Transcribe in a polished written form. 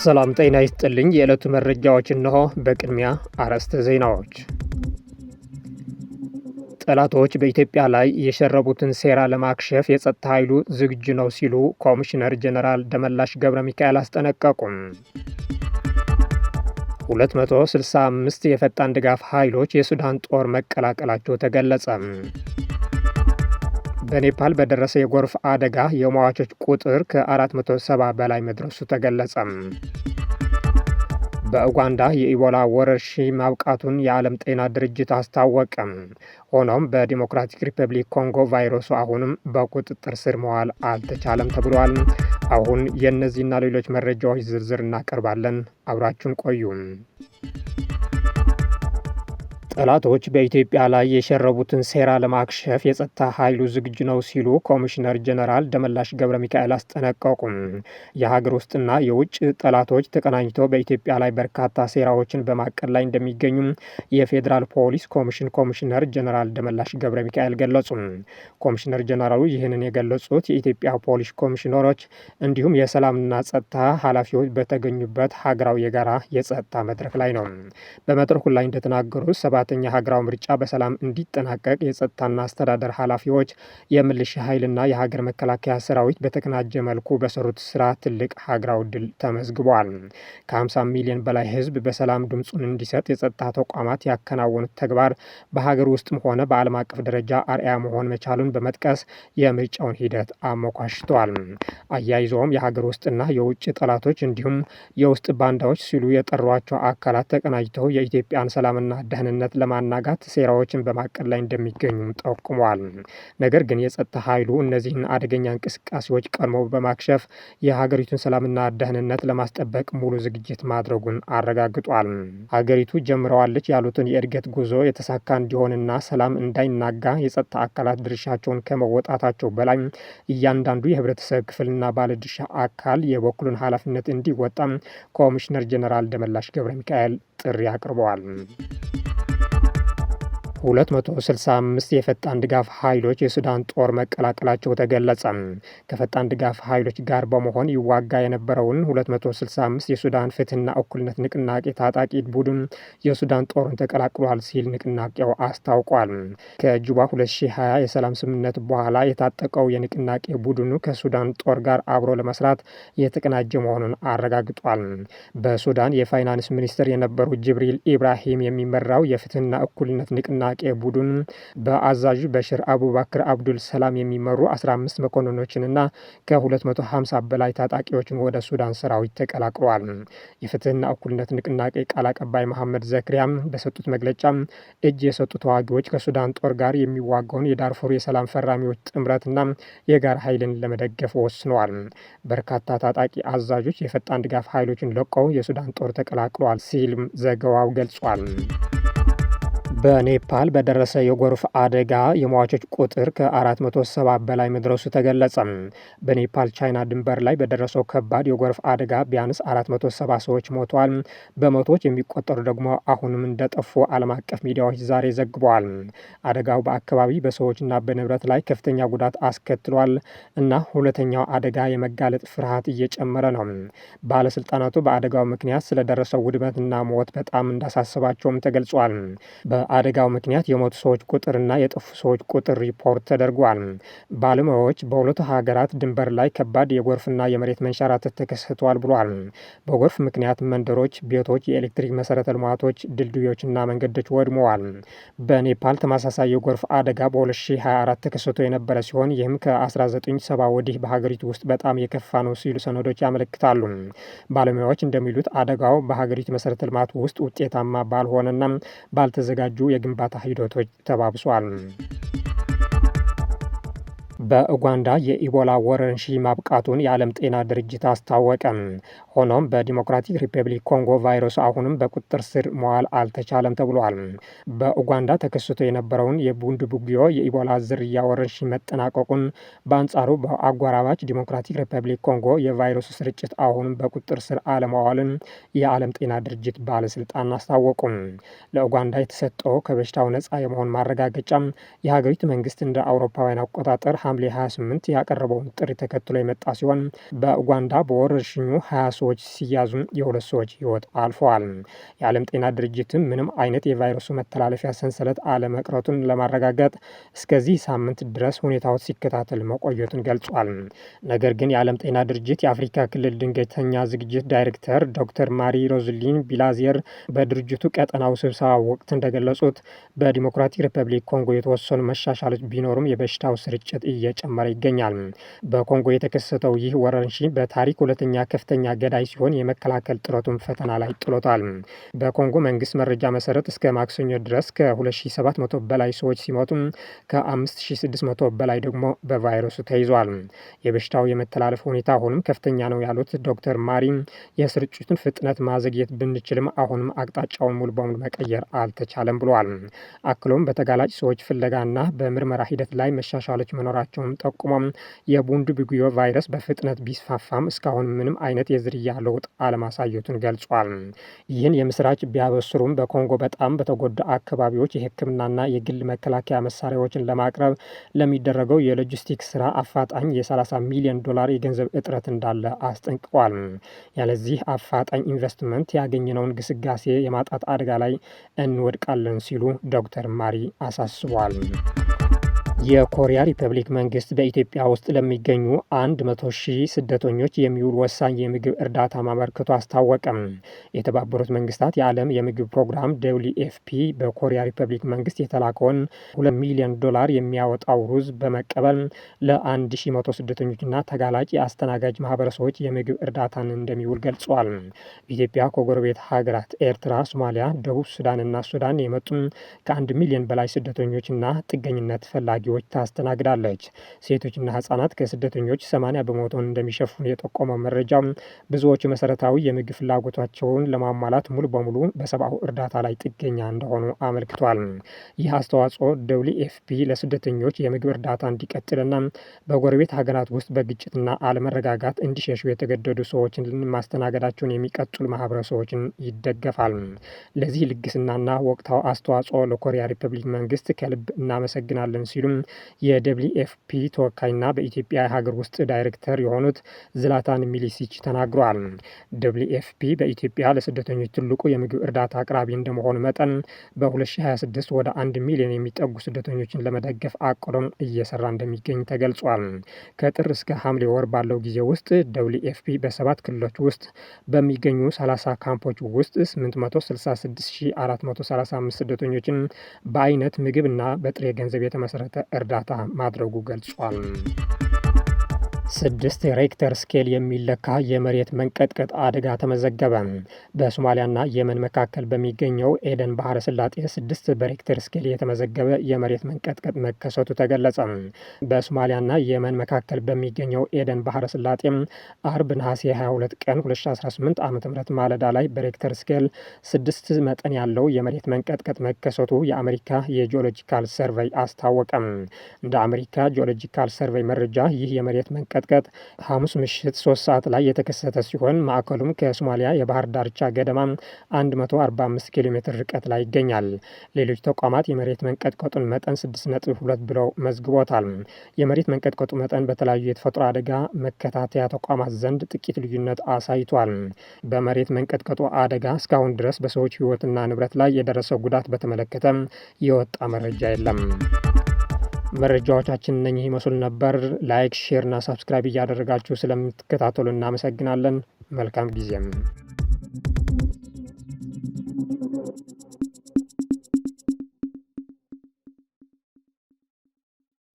ሰላም ጤና ይስጥልኝ። የዕለቱ መረጃዎች እነሆ። በቅድሚያ አርዕስተ ዜናዎች። ጠላቶች በኢትዮጵያ ላይ የሸረቡትን ሴራ ለማክሸፍ የጸጥታ ኃይሉ ዝግጁ ነው ሲሉ ኮሚሽነር ጀነራል ደመላሽ ገብረ ሚካኤል አስጠነቀቁም። 265 የፈጣን ድጋፍ ኃይሎች የሱዳን ጦር መቀላቀላቸው ተገለጸ። በኔፓል በደረሰ የጎርፍ አደጋ የሟቾች ቁጥር ከ470 በላይ መድረሱ ተገለጸ። በኡጋንዳ የኢቦላ ወረርሽኝ ማብቃቱን የዓለም ጤና ድርጅት አስታወቀ። ሆኖም በዲሞክራቲክ ሪፐብሊክ ኮንጎ ቫይረሱ አሁንም በቁጥጥር ስር መዋል አልተቻለም ተብሏል። አሁን የእነዚህና ሌሎች መረጃዎች ዝርዝር እናቀርባለን። አብራችሁን ቆዩ። ጠላቶች በኢትዮጵያ ላይ የሸረቡትን ሴራ ለማክሸፍ የጸጥታ ኃይሉ ዝግጁ ነው ሲሉ ኮሚሽነር ጀነራል ደመላሽ ገብረ ሚካኤል አስጠነቀቁም። የሀገር ውስጥና የውጭ ጠላቶች ተቀናጅተው በኢትዮጵያ ላይ በርካታ ሴራዎችን በማቀድ ላይ እንደሚገኙ የፌዴራል ፖሊስ ኮሚሽን ኮሚሽነር ጀነራል ደመላሽ ገብረ ሚካኤል ገለጹ። ኮሚሽነር ጀነራሉ ይህንን የገለጹት የኢትዮጵያ ፖሊስ ኮሚሽነሮች እንዲሁም የሰላምና ጸጥታ ኃላፊዎች በተገኙበት ሀገራዊ የጋራ የጸጥታ መድረክ ላይ ነው። በመድረኩ ላይ እንደተናገሩት ሰባተኛ ሀገራዊ ምርጫ በሰላም እንዲጠናቀቅ የጸጥታና አስተዳደር ኃላፊዎች፣ የሚሊሻ ኃይልና የሀገር መከላከያ ሰራዊት በተቀናጀ መልኩ በሰሩት ስራ ትልቅ ሀገራዊ ድል ተመዝግቧል። ከ50 ሚሊዮን በላይ ህዝብ በሰላም ድምፁን እንዲሰጥ የጸጥታ ተቋማት ያከናወኑት ተግባር በሀገር ውስጥም ሆነ በዓለም አቀፍ ደረጃ አርአያ መሆን መቻሉን በመጥቀስ የምርጫውን ሂደት አሞካሽተዋል። አያይዘውም የሀገር ውስጥና የውጭ ጠላቶች እንዲሁም የውስጥ ባንዳዎች ሲሉ የጠሯቸው አካላት ተቀናጅተው የኢትዮጵያን ሰላምና ደህንነት ለማናጋት ሴራዎችን በማቀድ ላይ እንደሚገኙም ጠቁመዋል። ነገር ግን የጸጥታ ኃይሉ እነዚህን አደገኛ እንቅስቃሴዎች ቀድሞ በማክሸፍ የሀገሪቱን ሰላምና ደህንነት ለማስጠበቅ ሙሉ ዝግጅት ማድረጉን አረጋግጧል። ሀገሪቱ ጀምረዋለች ያሉትን የእድገት ጉዞ የተሳካ እንዲሆንና ሰላም እንዳይናጋ የጸጥታ አካላት ድርሻቸውን ከመወጣታቸው በላይ እያንዳንዱ የህብረተሰብ ክፍልና ባለድርሻ አካል የበኩሉን ኃላፊነት እንዲወጣ ኮሚሽነር ጀነራል ደመላሽ ገብረ ሚካኤል ጥሪ አቅርበዋል። 265 የፈጣን ድጋፍ ኃይሎች የሱዳን ጦር መቀላቀላቸው ተገለጸ። ከፈጣን ድጋፍ ኃይሎች ጋር በመሆን ይዋጋ የነበረውን 265 የሱዳን ፍትህና እኩልነት ንቅናቄ ታጣቂ ቡድን የሱዳን ጦርን ተቀላቅሏል ሲል ንቅናቄው አስታውቋል። ከጁባ 2020 የሰላም ስምምነት በኋላ የታጠቀው የንቅናቄ ቡድኑ ከሱዳን ጦር ጋር አብሮ ለመስራት የተቀናጀ መሆኑን አረጋግጧል። በሱዳን የፋይናንስ ሚኒስትር የነበሩት ጅብሪል ኢብራሂም የሚመራው የፍትህና እኩልነት ንቅናቄ ቡድን በአዛዡ በሽር አቡባክር አብዱል ሰላም የሚመሩ 15 መኮንኖችንና ከ250 በላይ ታጣቂዎችን ወደ ሱዳን ሰራዊት ተቀላቅለዋል። የፍትህና እኩልነት ንቅናቄ ቃል አቀባይ መሐመድ ዘክሪያም በሰጡት መግለጫ እጅ የሰጡ ተዋጊዎች ከሱዳን ጦር ጋር የሚዋጋውን የዳርፉር የሰላም ፈራሚዎች ጥምረትና የጋራ ኃይልን ለመደገፍ ወስነዋል። በርካታ ታጣቂ አዛዦች የፈጣን ድጋፍ ኃይሎችን ለቀው የሱዳን ጦር ተቀላቅለዋል ሲልም ዘገባው ገልጿል። በኔፓል በደረሰ የጎርፍ አደጋ የሟቾች ቁጥር ከ470 በላይ መድረሱ ተገለጸ። በኔፓል ቻይና ድንበር ላይ በደረሰው ከባድ የጎርፍ አደጋ ቢያንስ 470 ሰዎች ሞተዋል። በመቶዎች የሚቆጠሩ ደግሞ አሁንም እንደጠፉ ዓለም አቀፍ ሚዲያዎች ዛሬ ዘግበዋል። አደጋው በአካባቢ በሰዎችና በንብረት ላይ ከፍተኛ ጉዳት አስከትሏል እና ሁለተኛው አደጋ የመጋለጥ ፍርሃት እየጨመረ ነው። ባለስልጣናቱ በአደጋው ምክንያት ስለደረሰው ውድመትና ሞት በጣም እንዳሳሰባቸውም ተገልጿል። በአደጋው ምክንያት የሞቱ ሰዎች ቁጥርና የጠፉ ሰዎች ቁጥር ሪፖርት ተደርጓል። ባለሙያዎች በሁለቱ ሀገራት ድንበር ላይ ከባድ የጎርፍና የመሬት መንሸራተት ተከስቷል ብሏል። በጎርፍ ምክንያት መንደሮች፣ ቤቶች፣ የኤሌክትሪክ መሰረተ ልማቶች፣ ድልድዮችና መንገዶች ወድመዋል። በኔፓል ተመሳሳይ የጎርፍ አደጋ በ2024 ተከስቶ የነበረ ሲሆን ይህም ከ1970 ወዲህ በሀገሪቱ ውስጥ በጣም የከፋ ነው ሲሉ ሰነዶች ያመለክታሉ። ባለሙያዎች እንደሚሉት አደጋው በሀገሪቱ መሰረተ ልማት ውስጥ ውጤታማ ባልሆነና ባልተዘጋጁ የግንባታ ሂደቶች ተባብሷል። በኡጋንዳ የኢቦላ ወረርሽኝ ማብቃቱን የዓለም ጤና ድርጅት አስታወቀ። ሆኖም በዲሞክራቲክ ሪፐብሊክ ኮንጎ ቫይረሱ አሁንም በቁጥጥር ስር መዋል አልተቻለም ተብሏል። በኡጋንዳ ተከስቶ የነበረውን የቡንድቡግዮ የኢቦላ ዝርያ ወረርሽኝ መጠናቀቁን፣ በአንጻሩ በአጎራባች ዲሞክራቲክ ሪፐብሊክ ኮንጎ የቫይረሱ ስርጭት አሁንም በቁጥጥር ስር አለመዋልን የዓለም ጤና ድርጅት ባለስልጣን አስታወቁም። ለኡጋንዳ የተሰጠው ከበሽታው ነፃ የመሆን ማረጋገጫ የሀገሪቱ መንግስት እንደ አውሮፓውያን አቆጣጠር ሐምሌ 28 ያቀረበውን ጥሪ ተከትሎ የመጣ ሲሆን በኡጋንዳ በወረርሽኙ 20 ሰዎች ሲያዙ የሁለት ሰዎች ህይወት አልፈዋል። የዓለም ጤና ድርጅትም ምንም አይነት የቫይረሱ መተላለፊያ ሰንሰለት አለመቅረቱን ለማረጋገጥ እስከዚህ ሳምንት ድረስ ሁኔታዎች ሲከታተል መቆየቱን ገልጿል። ነገር ግን የዓለም ጤና ድርጅት የአፍሪካ ክልል ድንገተኛ ዝግጅት ዳይሬክተር ዶክተር ማሪ ሮዝሊን ቢላዚየር በድርጅቱ ቀጠናው ስብሰባ ወቅት እንደገለጹት በዲሞክራቲክ ሪፐብሊክ ኮንጎ የተወሰኑ መሻሻሎች ቢኖሩም የበሽታው ስርጭት እየጨመረ ይገኛል። በኮንጎ የተከሰተው ይህ ወረርሽኝ በታሪክ ሁለተኛ ከፍተኛ ገዳይ ሲሆን የመከላከል ጥረቱን ፈተና ላይ ጥሎታል። በኮንጎ መንግስት መረጃ መሰረት እስከ ማክሰኞ ድረስ ከ2700 በላይ ሰዎች ሲሞቱ ከ5600 በላይ ደግሞ በቫይረሱ ተይዟል። የበሽታው የመተላለፍ ሁኔታ አሁንም ከፍተኛ ነው ያሉት ዶክተር ማሪ የስርጭቱን ፍጥነት ማዘግየት ብንችልም አሁንም አቅጣጫውን ሙሉ በሙሉ መቀየር አልተቻለም ብለዋል። አክሎም በተጋላጭ ሰዎች ፍለጋና በምርመራ ሂደት ላይ መሻሻሎች መኖራቸውን ጠቁሞም የቡንድቡግዮ ቫይረስ በፍጥነት ቢስፋፋም እስካሁን ምንም አይነት የዝርያ ለውጥ አለማሳየቱን ገልጿል። ይህን የምስራች ቢያበስሩም በኮንጎ በጣም በተጎዳ አካባቢዎች የሕክምናና የግል መከላከያ መሳሪያዎችን ለማቅረብ ለሚደረገው የሎጂስቲክስ ስራ አፋጣኝ የ30 ሚሊዮን ዶላር የገንዘብ እጥረት እንዳለ አስጠንቅቋል። ያለዚህ አፋጣኝ ኢንቨስትመንት ያገኘነውን ግስጋሴ የማጣት አደጋ ላይ እንወድቃለን ሲሉ ዶክተር ማሪ አሳስቧል። የኮሪያ ሪፐብሊክ መንግስት በኢትዮጵያ ውስጥ ለሚገኙ 100,000 ስደተኞች የሚውል ወሳኝ የምግብ እርዳታ ማበርከቱ አስታወቀም። የተባበሩት መንግስታት የዓለም የምግብ ፕሮግራም WFP በኮሪያ ሪፐብሊክ መንግስት የተላከውን $2 ሚሊዮን የሚያወጣው ሩዝ በመቀበል ለ1,100 ስደተኞችና ተጋላጭ የአስተናጋጅ ማህበረሰቦች የምግብ እርዳታን እንደሚውል ገልጿል። ኢትዮጵያ ከጎረቤት ሀገራት ኤርትራ፣ ሶማሊያ፣ ደቡብ ሱዳንና ሱዳን የመጡ ከ1 ሚሊዮን በላይ ስደተኞችና ጥገኝነት ፈላጊዎች ታስተናግዳለች። ሴቶችና ህጻናት ከስደተኞች 80 በመቶን እንደሚሸፍኑ የጠቆመው መረጃ ብዙዎቹ መሰረታዊ የምግብ ፍላጎታቸውን ለማሟላት ሙሉ በሙሉ በሰብአዊ እርዳታ ላይ ጥገኛ እንደሆኑ አመልክቷል። ይህ አስተዋጽኦ WFP ለስደተኞች የምግብ እርዳታ እንዲቀጥልና በጎረቤት ሀገራት ውስጥ በግጭትና አለመረጋጋት እንዲሸሹ የተገደዱ ሰዎችን ማስተናገዳቸውን የሚቀጥሉ ማህበረሰቦችን ይደገፋል። ለዚህ ልግስናና ወቅታዊ አስተዋጽኦ ለኮሪያ ሪፐብሊክ መንግስት ከልብ እናመሰግናለን ሲሉ የWFP ተወካይና በኢትዮጵያ የሀገር ውስጥ ዳይሬክተር የሆኑት ዝላታን ሚሊሲች ተናግረዋል። WFP በኢትዮጵያ ለስደተኞች ትልቁ የምግብ እርዳታ አቅራቢ እንደመሆኑ መጠን በ2026 ወደ 1 ሚሊዮን የሚጠጉ ስደተኞችን ለመደገፍ አቅዶም እየሰራ እንደሚገኝ ተገልጿል። ከጥር እስከ ሐምሌ ወር ባለው ጊዜ ውስጥ WFP በ7 ክልሎች ውስጥ በሚገኙ 30 ካምፖች ውስጥ 866,435 ስደተኞችን በአይነት ምግብና በጥሬ ገንዘብ የተመሰረተ እርዳታ ማድረጉ ገልጿል። 6 ሬክተር ስኬል የሚለካ የመሬት መንቀጥቀጥ አደጋ ተመዘገበ። በሶማሊያና የመን መካከል በሚገኘው ኤደን ባህረ ሰላጤ 6 በሬክተር ስኬል የተመዘገበ የመሬት መንቀጥቀጥ መከሰቱ ተገለጸ። በሶማሊያና የመን መካከል በሚገኘው ኤደን ባህረ ሰላጤ አርብ ነሐሴ 22 ቀን 2018 ዓ.ም ማለዳ ላይ በሬክተር ስኬል 6 መጠን ያለው የመሬት መንቀጥቀጥ መከሰቱ የአሜሪካ የጂኦሎጂካል ሰርቬይ አስታወቀ። እንደ አሜሪካ ጂኦሎጂካል ሰርቬይ መረጃ ይህ የመሬት መንቀጥቀጥ ሐሙስ ምሽት 3 ሰዓት ላይ የተከሰተ ሲሆን ማዕከሉም ከሶማሊያ የባህር ዳርቻ ገደማ 145 ኪሎ ሜትር ርቀት ላይ ይገኛል። ሌሎች ተቋማት የመሬት መንቀጥቀጡን መጠን 6.2 ብለው መዝግቦታል። የመሬት መንቀጥቀጡ መጠን በተለያዩ የተፈጥሮ አደጋ መከታተያ ተቋማት ዘንድ ጥቂት ልዩነት አሳይቷል። በመሬት መንቀጥቀጡ አደጋ እስካሁን ድረስ በሰዎች ሕይወትና ንብረት ላይ የደረሰ ጉዳት በተመለከተ የወጣ መረጃ የለም። መረጃዎቻችን እነኚህ ይመስሉ ነበር። ላይክ፣ ሼር እና ሳብስክራይብ እያደረጋችሁ ስለምትከታተሉ እናመሰግናለን። መልካም ጊዜም